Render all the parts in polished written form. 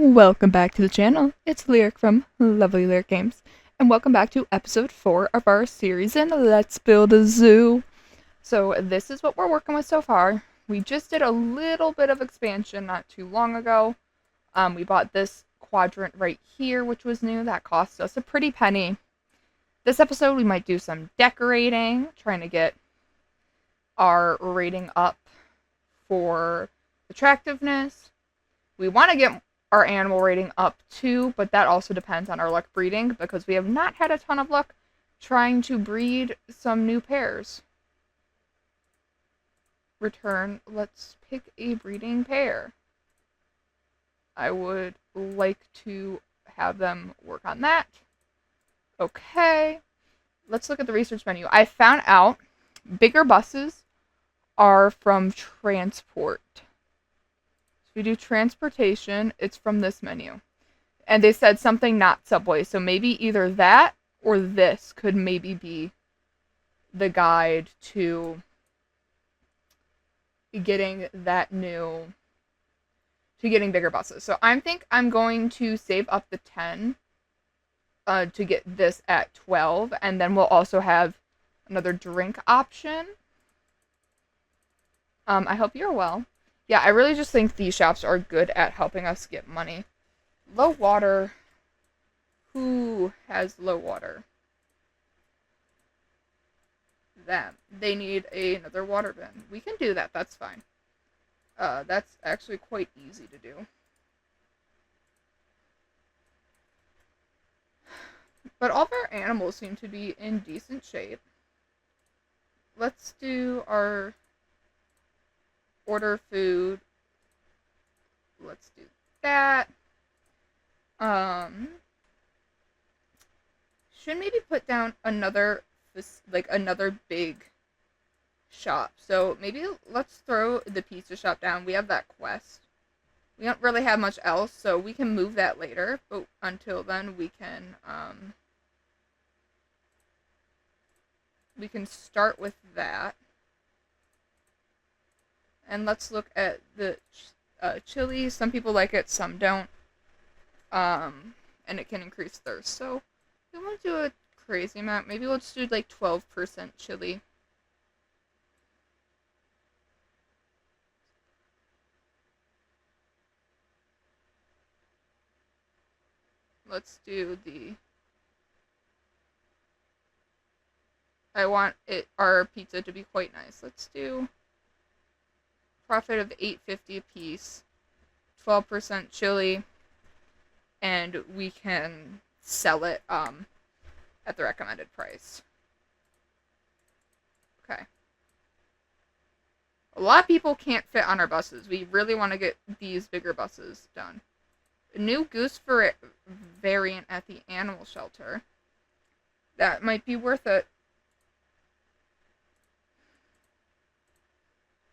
Welcome back to the channel. It's Lyric from Lovely Lyric Games, and welcome back to episode 4 of our series in Let's Build a Zoo. So this is what we're working with so far. We just did a little bit of expansion not too long ago. We bought this quadrant right here, which was new. That cost us a pretty penny. This episode we might do some decorating, trying to get our rating up for attractiveness. We want to get our animal rating up too, but that also depends on our luck breeding because we have not had a ton of luck trying to breed some new pairs. Return, let's pick a breeding pair. I would like to have them work on that. Okay, let's look at the research menu. I found out bigger buses are from transport. We do transportation, it's from this menu. And they said something not Subway, so maybe either that or this could maybe be the guide to getting bigger buses. So I think I'm going to save up the 10 to get this at 12, and then we'll also have another drink option. I hope you're well. Yeah, I really just think these shops are good at helping us get money. Low water. Who has low water? Them. They need another water bin. We can do that. That's fine. That's actually quite easy to do. But all of our animals seem to be in decent shape. Let's do our order food. Let's do that. Should maybe put down another big shop. So maybe let's throw the pizza shop down. We have that quest. We don't really have much else, so we can move that later. But until then, we can start with that. And let's look at the chili. Some people like it, some don't. And it can increase thirst. So we won't do a crazy amount. Maybe we'll just do like 12% chili. Let's do the... I want our pizza to be quite nice. Let's do profit of $8.50 a piece, 12% chili, and we can sell it at the recommended price. Okay. A lot of people can't fit on our buses. We really want to get these bigger buses done. A new goose variant at the animal shelter. That might be worth it.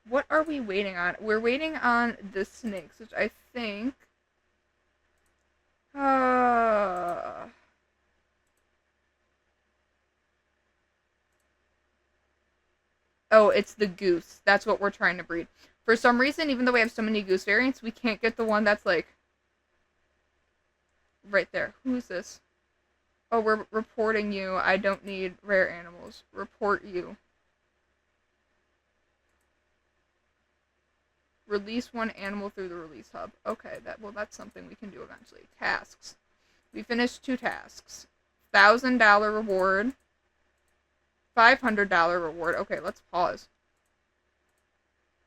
What are we waiting on? We're waiting on the snakes, which I think... Oh, it's the goose. That's what we're trying to breed. For some reason, even though we have so many goose variants, we can't get the one that's like... right there. Who's this? Oh, we're reporting you. I don't need rare animals. Report you. Release one animal through the release hub. Okay, that's something we can do eventually. Tasks. We finished 2 tasks. $1,000 reward. $500 reward. Okay, let's pause.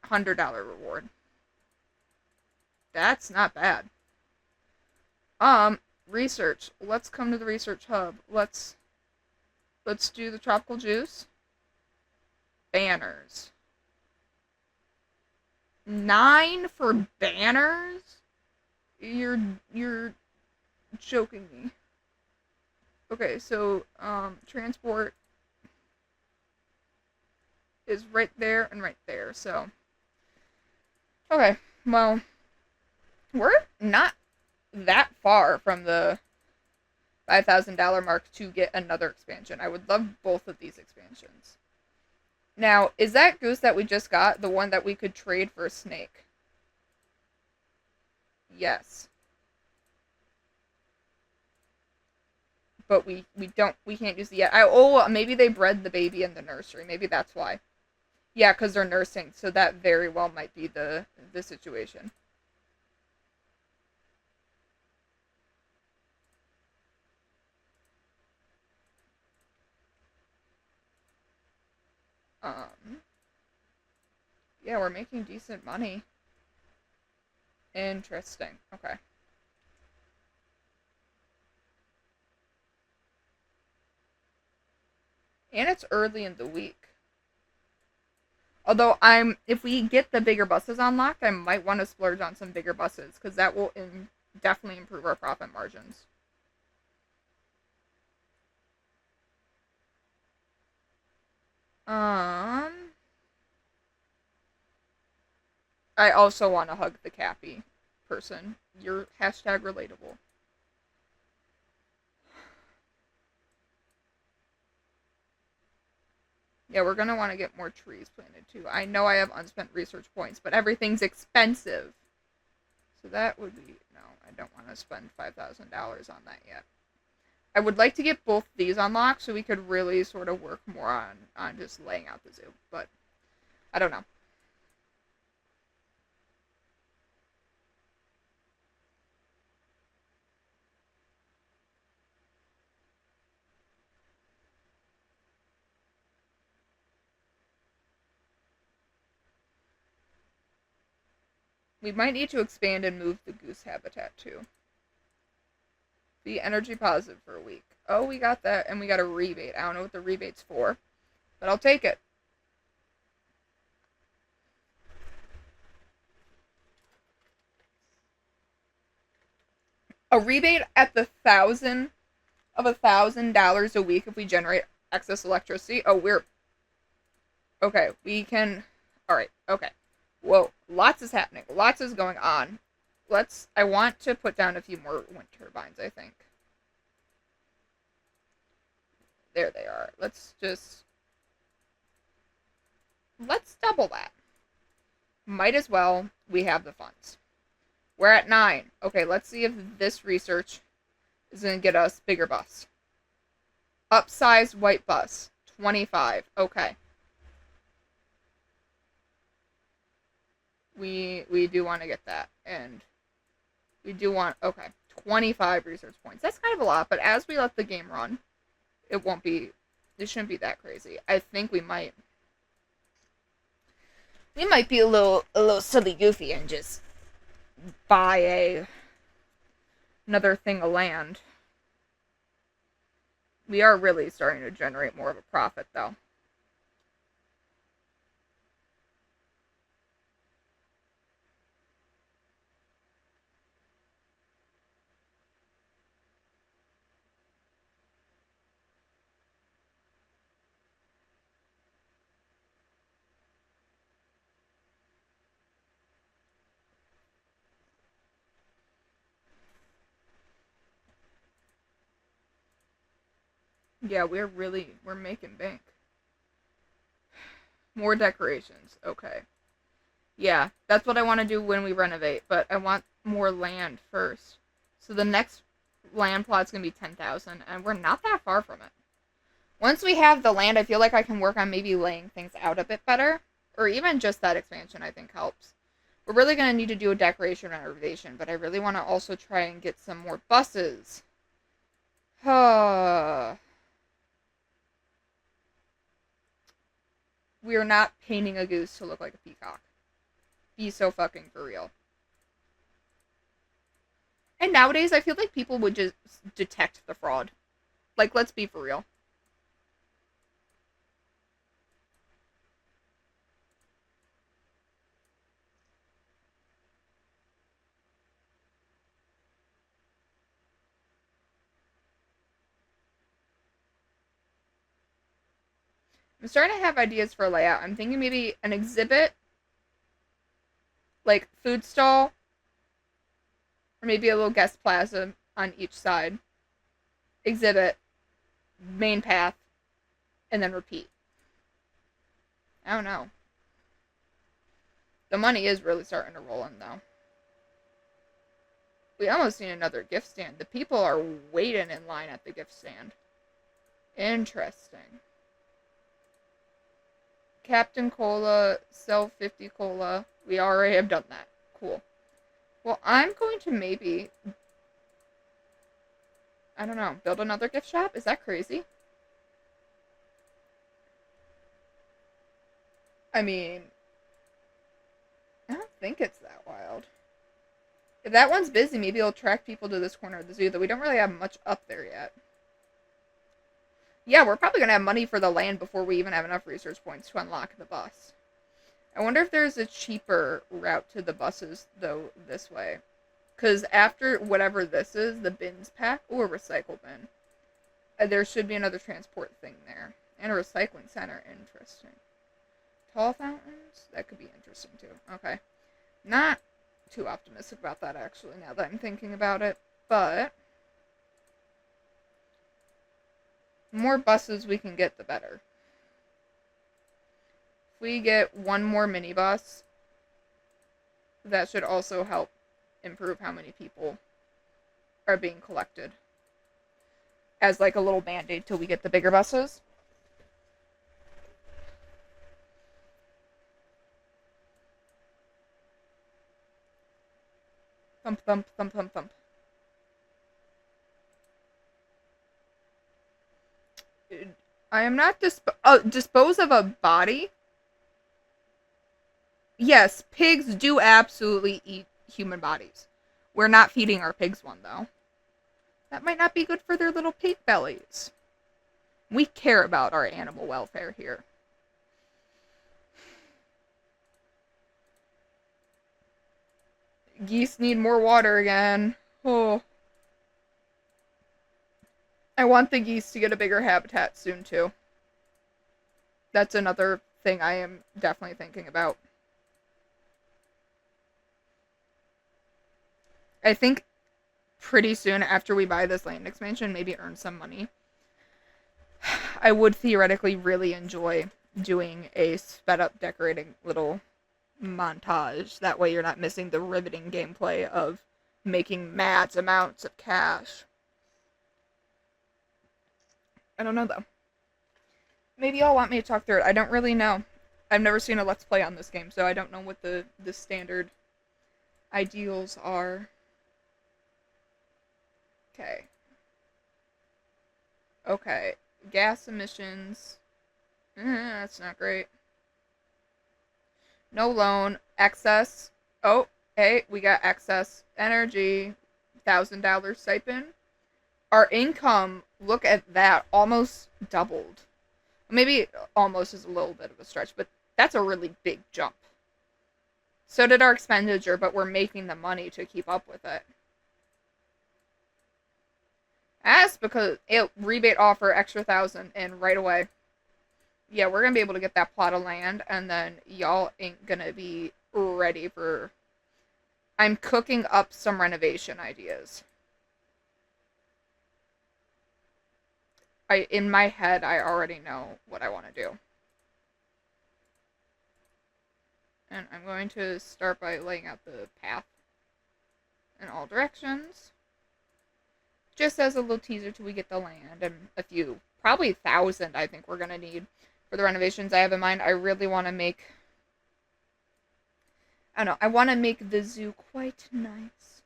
$100 reward. That's not bad. Research. Let's come to the research hub. Let's do the tropical juice. Banners. 9 for banners? You're joking me. Okay, so transport is right there and right there, so okay, well, we're not that far from the $5,000 mark to get another expansion. I would love both of these expansions. Now, is that goose that we just got the one that we could trade for a snake? Yes. but we can't use the yet. Maybe they bred the baby in the nursery. Maybe that's why. Yeah, because they're nursing, so that very well might be the situation. Um, yeah, we're making decent money. Interesting. Okay. And it's early in the week. Although if we get the bigger buses unlocked, I might want to splurge on some bigger buses because that will definitely improve our profit margins. Um, I also want to hug the Cappy person. You're hashtag relatable. Yeah, we're gonna want to get more trees planted too. I know I have unspent research points, but everything's expensive. So that would be no. I don't want to spend $5,000 on that yet. I would like to get both these unlocked so we could really sort of work more on just laying out the zoo. But I don't know. We might need to expand and move the goose habitat too. Be energy positive for a week. Oh, we got that, and we got a rebate. I don't know what the rebate's for, but I'll take it. A rebate at the $1,000 a week if we generate excess electricity. Oh, we're okay. We can. All right. Okay. Whoa, lots is happening. Lots is going on. I want to put down a few more wind turbines, I think. There they are. Let's double that. Might as well. We have the funds. We're at 9. Okay, let's see if this research is going to get us bigger bus. Upsized white bus. 25. Okay. We do want to get that. And we do want, okay, 25 research points. That's kind of a lot, but as we let the game run, it shouldn't be that crazy. I think we might be a little silly goofy and just buy another thing of land. We are really starting to generate more of a profit though. Yeah, we're making bank. More decorations. Okay. Yeah, that's what I want to do when we renovate, but I want more land first. So the next land plot's going to be 10,000 and we're not that far from it. Once we have the land, I feel like I can work on maybe laying things out a bit better, or even just that expansion I think helps. We're really going to need to do a decoration renovation, but I really want to also try and get some more buses. We are not painting a goose to look like a peacock. Be so fucking for real. And nowadays, I feel like people would just detect the fraud. Like, let's be for real. I'm starting to have ideas for a layout. I'm thinking maybe an exhibit, like food stall, or maybe a little guest plaza on each side. Exhibit, main path, and then repeat. I don't know. The money is really starting to roll in, though. We almost need another gift stand. The people are waiting in line at the gift stand. Interesting. Captain Cola, sell 50 cola. We already have done that. Cool. Well, I'm going to maybe, I don't know, build another gift shop? Is that crazy? I mean, I don't think it's that wild. If that one's busy, maybe it'll attract people to this corner of the zoo, though we don't really have much up there yet. Yeah, we're probably going to have money for the land before we even have enough research points to unlock the bus. I wonder if there's a cheaper route to the buses, though, this way. Because after whatever this is, the bins pack, or recycle bin, there should be another transport thing there. And a recycling center. Interesting. Tall fountains? That could be interesting, too. Okay. Not too optimistic about that, actually, now that I'm thinking about it. But the more buses we can get, the better. If we get one more minibus, that should also help improve how many people are being collected. As like a little band-aid till we get the bigger buses. Thump, thump, thump, thump, thump. I am not dispose of a body? Yes, pigs do absolutely eat human bodies. We're not feeding our pigs one, though. That might not be good for their little pig bellies. We care about our animal welfare here. Geese need more water again. Oh. I want the geese to get a bigger habitat soon, too. That's another thing I am definitely thinking about. I think pretty soon after we buy this land expansion, maybe earn some money, I would theoretically really enjoy doing a sped up decorating little montage. That way you're not missing the riveting gameplay of making mad amounts of cash. I don't know, though. Maybe y'all want me to talk through it. I don't really know. I've never seen a Let's Play on this game, so I don't know what the standard ideals are. Okay. Okay. Gas emissions. That's not great. No loan. Excess. Oh, hey, we got excess energy. $1,000 stipend. Our income, look at that, almost doubled. Maybe almost is a little bit of a stretch, but that's a really big jump. So did our expenditure, but we're making the money to keep up with it. That's because it rebate offer extra 1,000 and right away. Yeah, we're gonna be able to get that plot of land, and then y'all ain't gonna be ready for. I'm cooking up some renovation ideas. In my head, I already know what I want to do. And I'm going to start by laying out the path in all directions. Just as a little teaser till we get the land and a few, probably 1,000 I think we're going to need for the renovations I have in mind. I really want to make, I don't know, I want to make the zoo quite nice.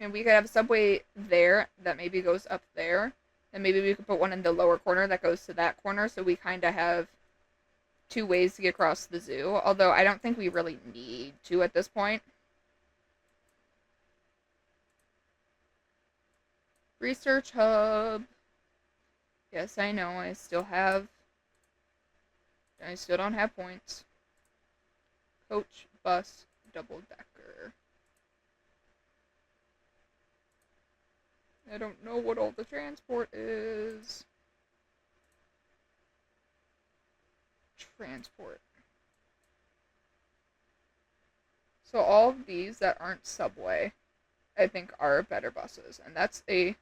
And we could have a subway there that maybe goes up there. And maybe we could put one in the lower corner that goes to that corner, so we kind of have two ways to get across the zoo. Although I don't think we really need to at this point. Research hub. Yes, I know. I still don't have points. Coach, bus, double decker. I don't know what all the transport is. Transport. So all of these that aren't subway, I think are better buses. And that's a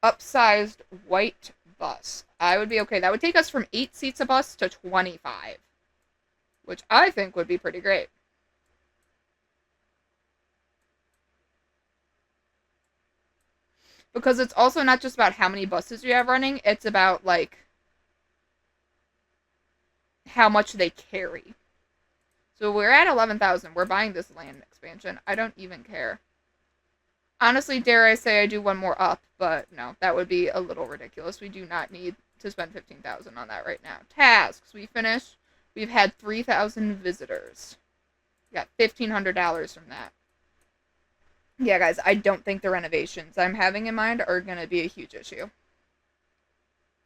upsized white bus. I would be okay. That would take us from 8 seats a bus to 25. Which I think would be pretty great. Because it's also not just about how many buses you have running, it's about, like, how much they carry. So we're at 11,000. We're buying this land expansion. I don't even care. Honestly, dare I say I do one more up, but no, that would be a little ridiculous. We do not need to spend 15,000 on that right now. Tasks, we finished. We've had 3,000 visitors. We got $1,500 from that. Yeah, guys, I don't think the renovations I'm having in mind are going to be a huge issue.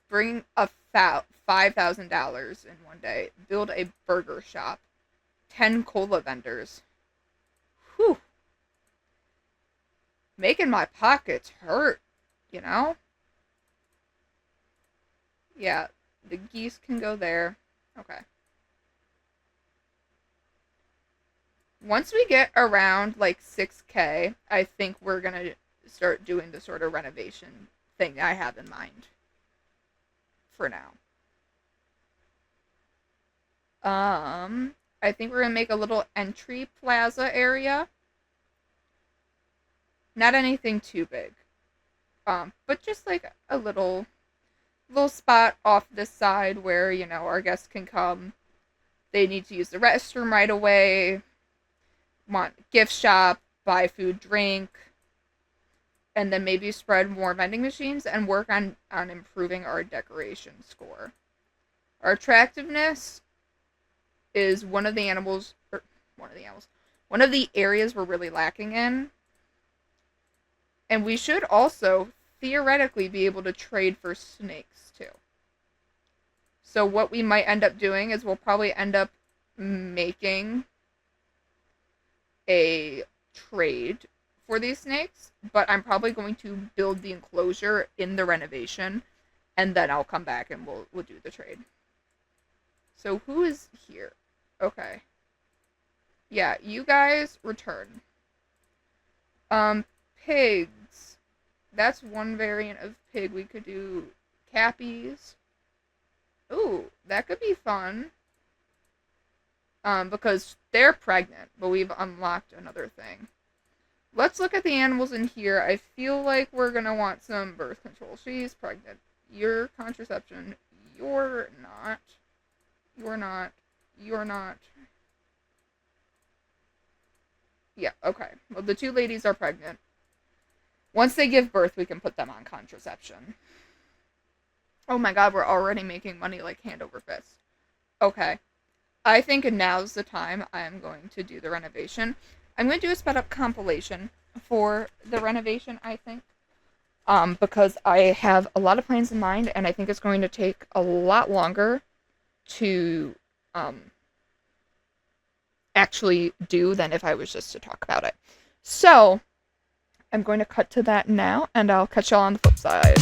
Bring about $5,000 in one day. Build a burger shop. 10 cola vendors. Whew. Making my pockets hurt, you know? Yeah, the geese can go there. Okay. Once we get around like 6K, I think we're going to start doing the sort of renovation thing I have in mind for now. I think we're going to make a little entry plaza area. Not anything too big. But just like a little spot off this side where, you know, our guests can come. They need to use the restroom right away. Want gift shop, buy food, drink, and then maybe spread more vending machines and work on improving our decoration score. Our attractiveness is one of the areas we're really lacking in. And we should also theoretically be able to trade for snakes too. So what we might end up doing is we'll probably end up making a trade for these snakes, but I'm probably going to build the enclosure in the renovation, and then I'll come back and we'll do the trade. So who is here? Okay. Yeah, you guys return. Pigs. That's one variant of pig. We could do cappies. Ooh, that could be fun. Because they're pregnant, but we've unlocked another thing. Let's look at the animals in here. I feel like we're gonna want some birth control. She's pregnant. You're contraception. You're not. You're not. You're not. Yeah, okay. Well, the two ladies are pregnant. Once they give birth, we can put them on contraception. Oh my god, we're already making money like hand over fist. Okay. I think now's the time I'm going to do the renovation. I'm going to do a sped up compilation for the renovation, I think. Because I have a lot of plans in mind, and I think it's going to take a lot longer to actually do than if I was just to talk about it. So, I'm going to cut to that now, and I'll catch y'all on the flip side.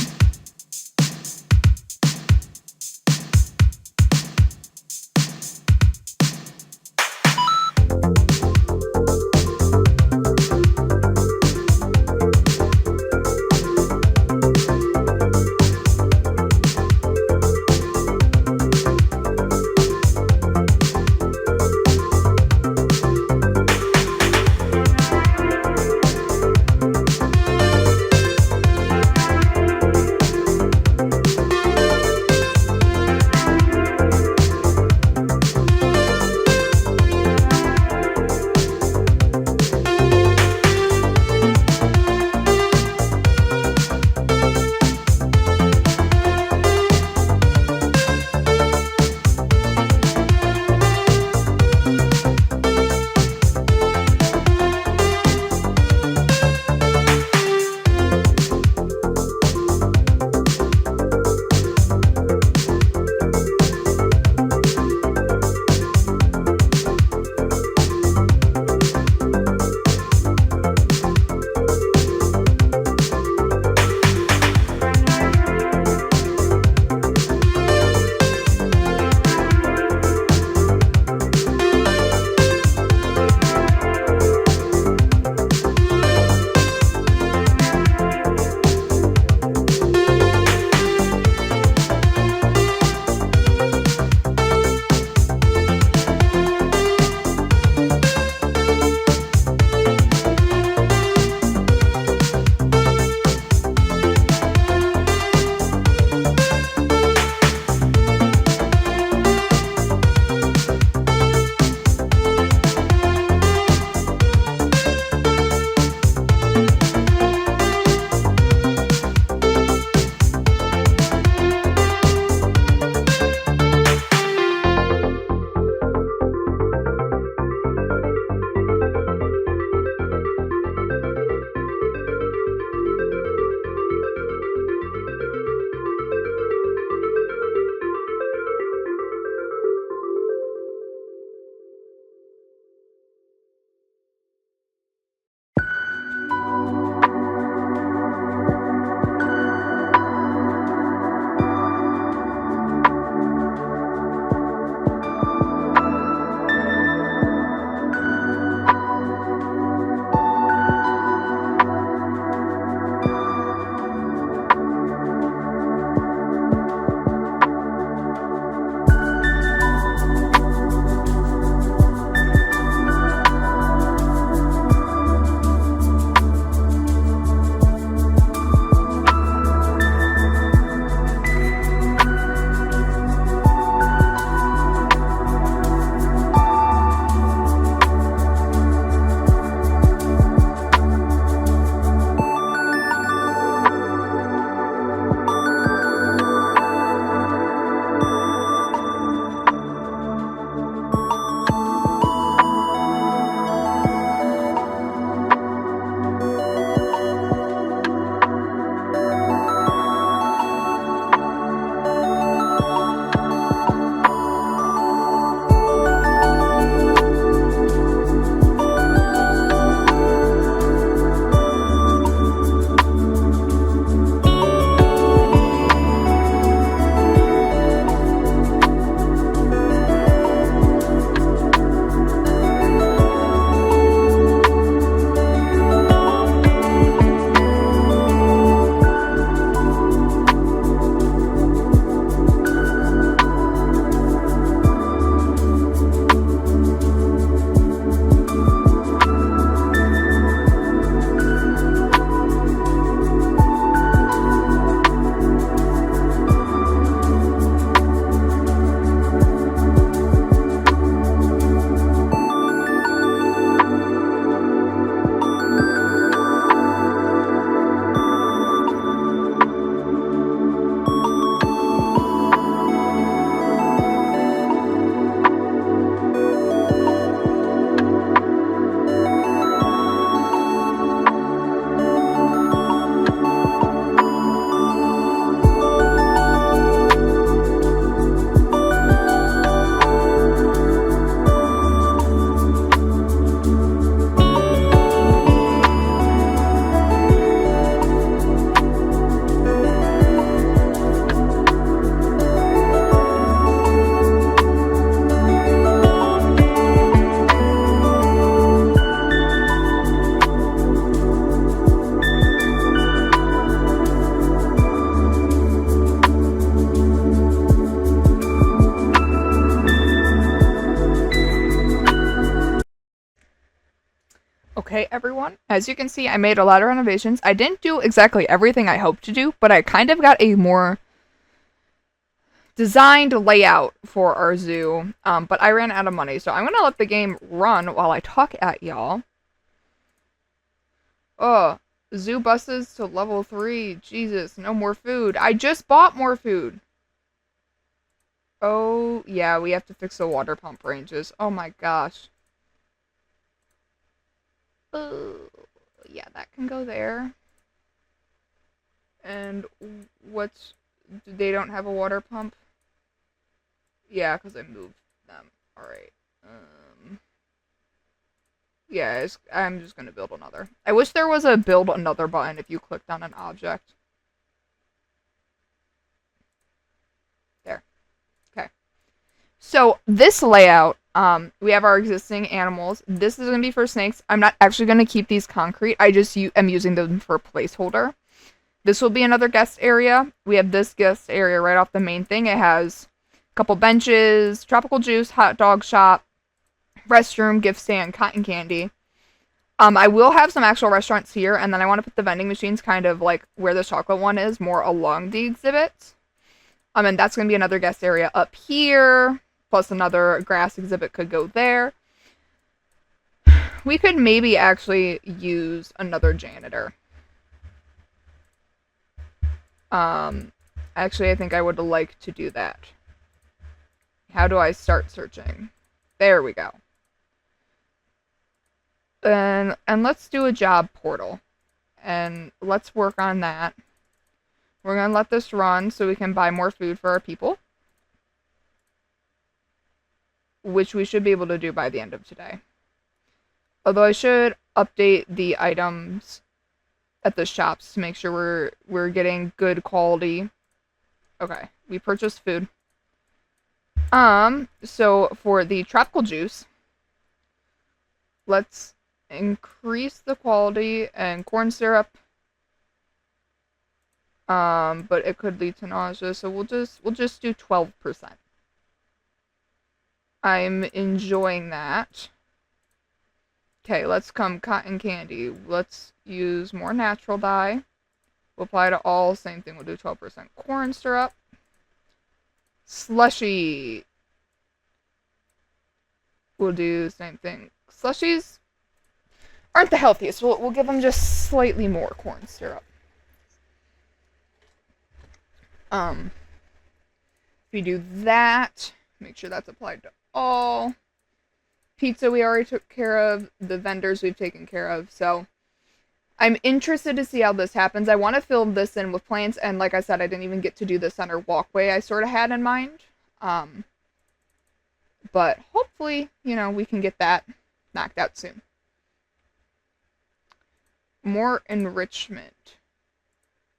As you can see, I made a lot of renovations. I didn't do exactly everything I hoped to do, but I kind of got a more designed layout for our zoo. But I ran out of money, so I'm going to let the game run while I talk at y'all. Oh, zoo buses to level 3. Jesus, no more food. I just bought more food. Oh, yeah, we have to fix the water pump ranges. Oh my gosh. Oh, yeah, that can go there. And what's... They don't have a water pump? Yeah, because I moved them. Alright. Yeah, I'm just going to build another. I wish there was a build another button if you clicked on an object. There. Okay. So this layout, we have our existing animals. This is going to be for snakes. I'm not actually going to keep these concrete. I just am using them for placeholder. This will be another guest area. We have this guest area right off the main thing. It has a couple benches, tropical juice, hot dog shop, restroom, gift stand, cotton candy. I will have some actual restaurants here, and then I want to put the vending machines kind of like where the chocolate one is, more along the exhibit. And that's going to be another guest area up here, plus another grass exhibit could go there. We could maybe actually use another janitor. Actually, I think I would like to do that. How do I start searching? There we go. And let's do a job portal. And let's work on that. We're going to let this run so we can buy more food for our people. Which we should be able to do by the end of today. Although I should update the items at the shops to make sure we're getting good quality. Okay, we purchased food. So for the tropical juice, let's increase the quality and corn syrup. But it could lead to nausea, so we'll just do 12%. I'm enjoying that. Okay, let's come cotton candy. Let's use more natural dye. We'll apply to all. Same thing. We'll do 12% corn syrup. Slushy. We'll do same thing. Slushies aren't the healthiest. We'll give them just slightly more corn syrup. If we do that, make sure that's applied to all. Pizza we already took care of. The vendors we've taken care of. So I'm interested to see how this happens. I want to fill this in with plants. And like I said, I didn't even get to do the center walkway I sort of had in mind. But hopefully, we can get that knocked out soon. More enrichment.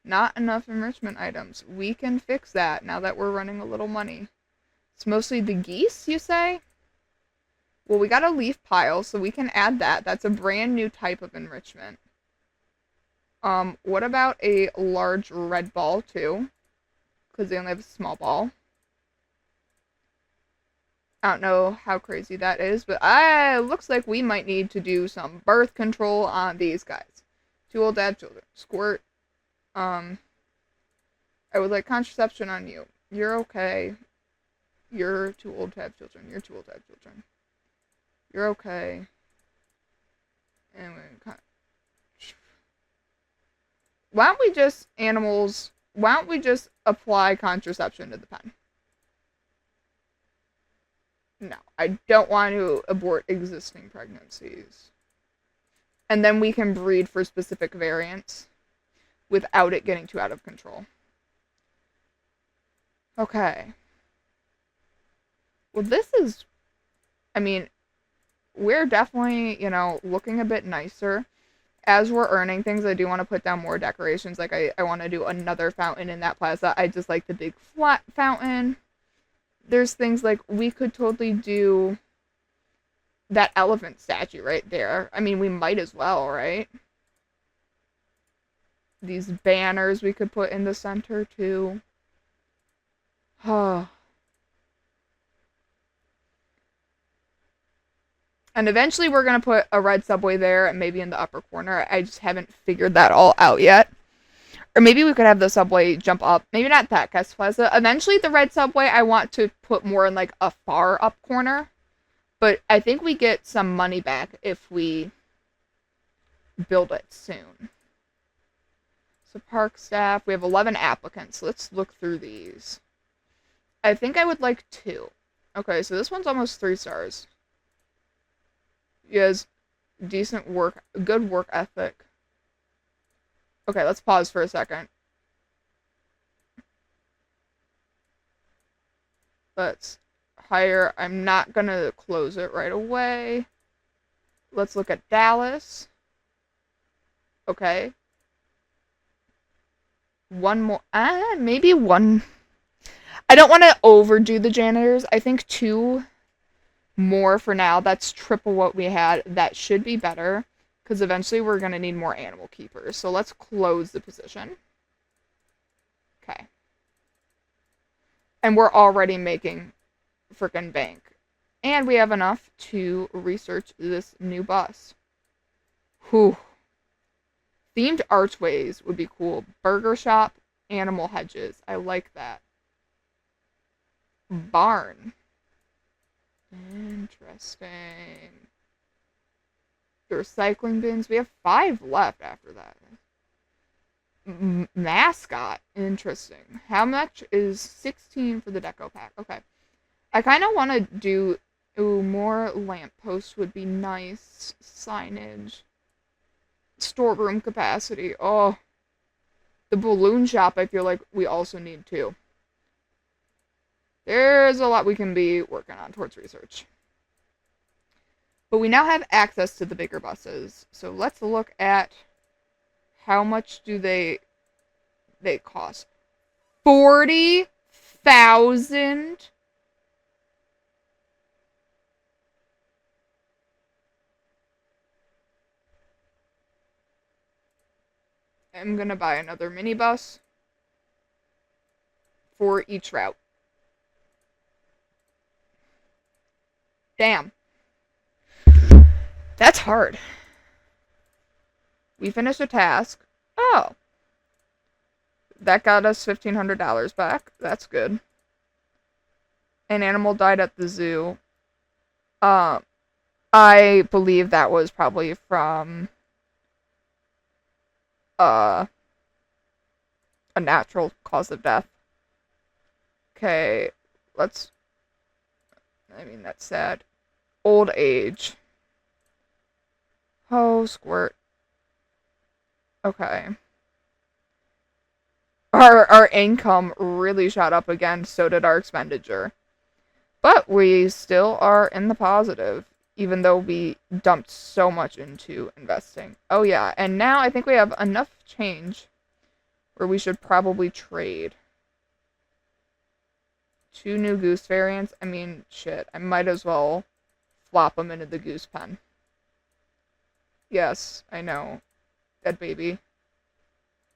Not enough enrichment items. We can fix that now that we're running a little money. It's mostly the geese, you say? Well, we got a leaf pile, so we can add that. That's a brand new type of enrichment. What about a large red ball, too? Because they only have a small ball. I don't know how crazy that is, but looks like we might need to do some birth control on these guys. Too old to have children. Squirt. I would like contraception on you. You're okay. You're too old to have children. You're too old to have children. You're okay. And why don't we just apply contraception to the pen? No, I don't want to abort existing pregnancies. And then we can breed for specific variants without it getting too out of control. Okay. Well, we're definitely, looking a bit nicer. As we're earning things, I do want to put down more decorations. Like, I want to do another fountain in that plaza. I just like the big flat fountain. There's things like, we could totally do that elephant statue right there. We might as well, right? These banners we could put in the center, too. And eventually we're going to put a red subway there and maybe in the upper corner. I just haven't figured that all out yet. Or maybe we could have the subway jump up. Maybe not that Guest Plaza. Eventually the red subway I want to put more in like a far up corner. But I think we get some money back if we build it soon. So park staff, we have 11 applicants. Let's look through these. I think I would like 2. Okay, so this one's almost 3 stars. He has decent work, good work ethic. Okay, let's pause for a second. Let's hire, I'm not gonna close it right away. Let's look at Dallas. Okay. One more, maybe one. I don't want to overdo the janitors. I think 2 more for now. That's triple what we had. That should be better because eventually we're going to need more animal keepers. So let's close the position. Okay. And we're already making frickin' bank. And we have enough to research this new bus. Whew. Themed archways would be cool. Burger shop, animal hedges. I like that. Barn. Interesting. The recycling bins. We have 5 left after that. Mascot. Interesting. How much is 16 for the deco pack? Okay. I kind of want to do... Ooh, more lampposts would be nice. Signage. Storeroom capacity. Oh. The balloon shop, I feel like we also need too. There's a lot we can be working on towards research. But we now have access to the bigger buses. So let's look at how much do they cost. 40,000? I'm gonna buy another minibus for each route. Damn. That's hard. We finished a task. Oh. That got us $1,500 back. That's good. An animal died at the zoo. I believe that was probably from a natural cause of death. Okay, let's... I mean, that's sad. Old age. Oh, squirt. Okay. Our income really shot up again, so did our expenditure. But we still are in the positive, even though we dumped so much into investing. Oh yeah, and now I think we have enough change where we should probably trade. 2 new goose variants. I mean, shit, I might as well flop them into the goose pen. Yes, I know. Dead baby.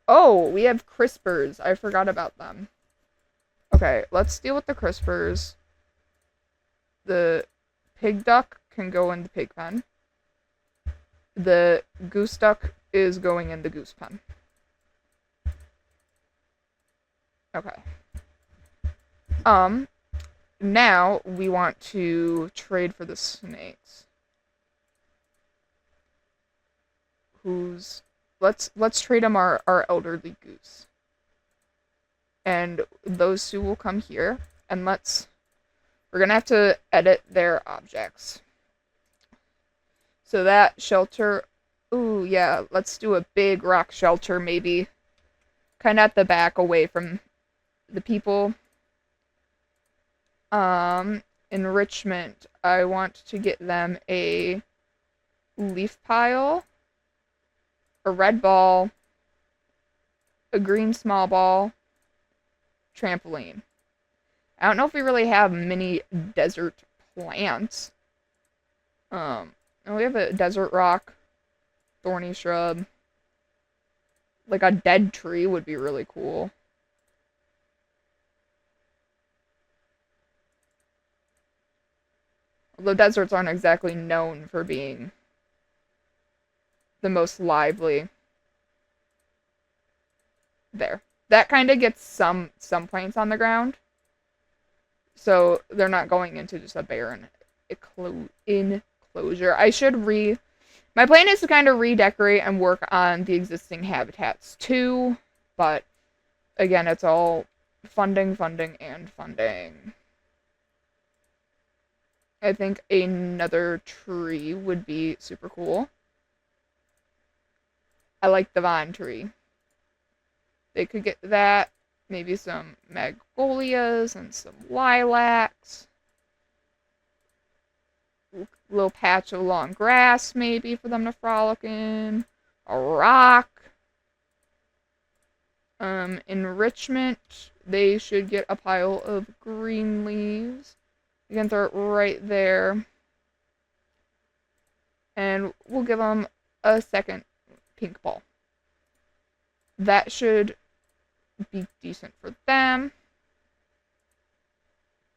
Oh, we have crispers. I forgot about them. Okay, let's deal with the crispers. The pig duck can go in the pig pen. The goose duck is going in the goose pen. Okay. Now we want to trade for the snakes. Let's trade them our elderly goose. And those 2 will come here. And we're gonna have to edit their objects. So that shelter, ooh, yeah, let's do a big rock shelter, maybe. Kind of at the back, away from the people. Enrichment, I want to get them a leaf pile, a red ball, a green small ball, trampoline. I don't know if we really have many desert plants. We have a desert rock, thorny shrub. Like a dead tree would be really cool. Although deserts aren't exactly known for being the most lively. There. That kind of gets some plants on the ground. So they're not going into just a barren enclosure. My plan is to kind of redecorate and work on the existing habitats too. But again, it's all funding, funding, and funding. I think another tree would be super cool. I like the vine tree. They could get that. Maybe some magnolias and some lilacs. A little patch of long grass, maybe, for them to frolic in. A rock. Enrichment. They should get a pile of green leaves. You can throw it right there. And we'll give them a second pink ball. That should be decent for them.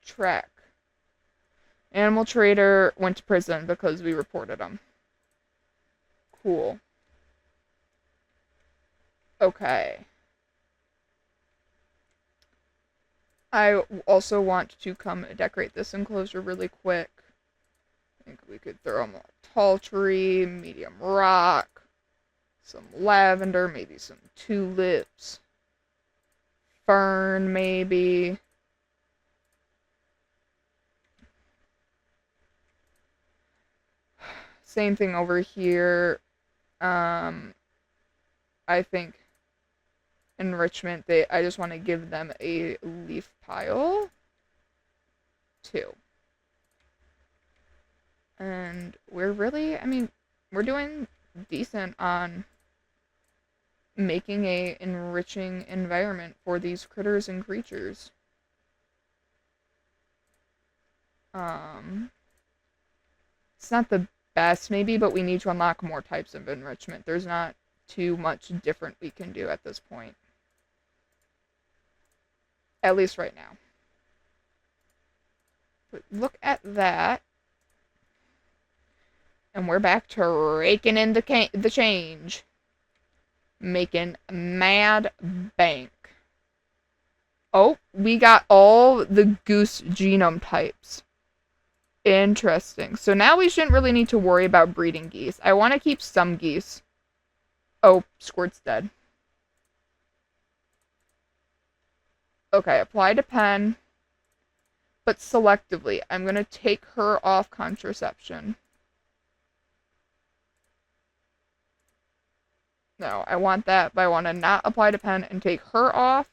Track. Animal trader went to prison because we reported him. Cool. Okay. I also want to come decorate this enclosure really quick. I think we could throw them a tall tree, medium rock, some lavender, maybe some tulips, fern maybe. Same thing over here. I think enrichment, I just want to give them a leaf pile. 2. And we're doing decent on making a enriching environment for these critters and creatures. It's not the best maybe, but we need to unlock more types of enrichment. There's not too much different we can do at this point. At least right now. But look at that. And we're back to raking in the change. Making mad bank. Oh, we got all the goose genome types. Interesting. So now we shouldn't really need to worry about breeding geese. I want to keep some geese. Oh, Squirt's dead. Okay, apply to pen. But selectively. I'm going to take her off contraception. No, I want that, but I want to not apply to pen and take her off.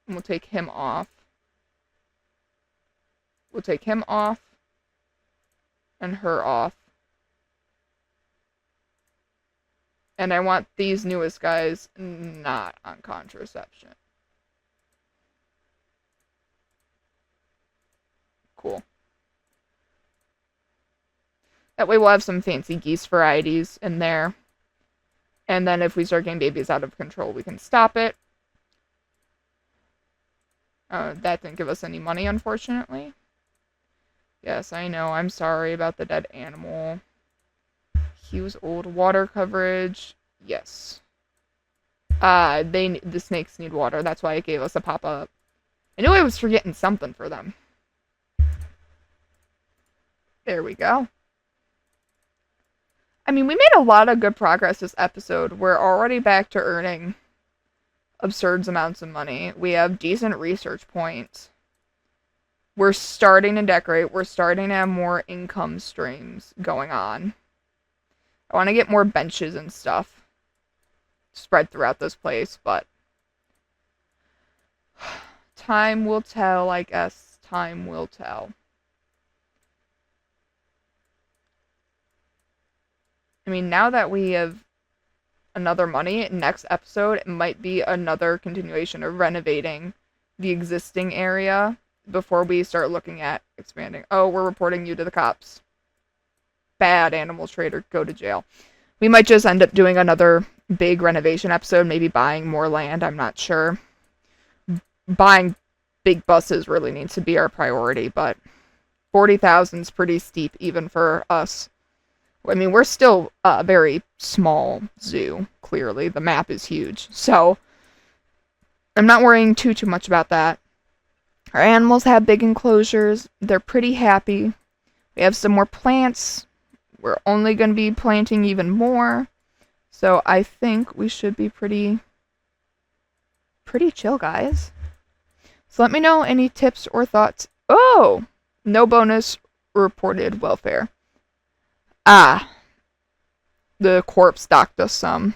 And we'll take him off. We'll take him off. And her off. And I want these newest guys not on contraception. Cool. That way we'll have some fancy geese varieties in there. And then if we start getting babies out of control, we can stop it. That didn't give us any money, unfortunately. Yes, I know. I'm sorry about the dead animal. He was old. Water coverage. Yes. The snakes need water. That's why it gave us a pop-up. I knew I was forgetting something for them. There we go. I mean, we made a lot of good progress this episode. We're already back to earning absurd amounts of money. We have decent research points. We're starting to decorate. We're starting to have more income streams going on. I want to get more benches and stuff spread throughout this place, but time will tell, I guess. Time will tell. I mean, now that we have another money, next episode, it might be another continuation of renovating the existing area before we start looking at expanding. Oh, we're reporting you to the cops. Bad animal trader, go to jail. We might just end up doing another big renovation episode, maybe buying more land, I'm not sure. Buying big buses really needs to be our priority, but 40,000 is pretty steep even for us. I mean, we're still a very small zoo, clearly. The map is huge. So, I'm not worrying too much about that. Our animals have big enclosures. They're pretty happy. We have some more plants. We're only going to be planting even more. So I think we should be pretty chill, guys. So let me know any tips or thoughts. Oh! No bonus reported welfare. Ah. The corpse docked us some.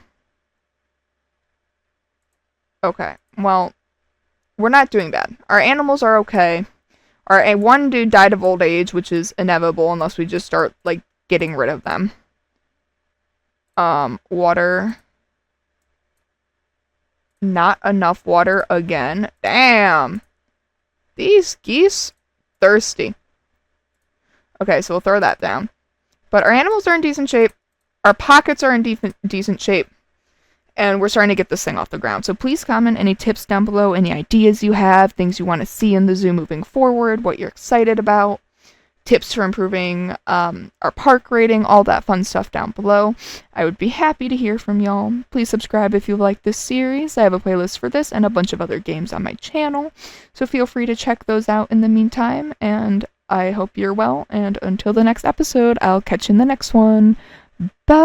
Okay. Well, we're not doing bad. Our animals are okay. Our one dude died of old age, which is inevitable unless we just start, like, getting rid of them. Water. Not enough water again. Damn. These geese, thirsty. Okay, so we'll throw that down. But our animals are in decent shape. Our pockets are in decent shape. And we're starting to get this thing off the ground. So please comment any tips down below, any ideas you have, things you want to see in the zoo moving forward, what you're excited about, tips for improving our park rating, all that fun stuff down below. I would be happy to hear from y'all. Please subscribe if you like this series. I have a playlist for this and a bunch of other games on my channel, so feel free to check those out in the meantime, and I hope you're well, and until the next episode, I'll catch you in the next one. Bye!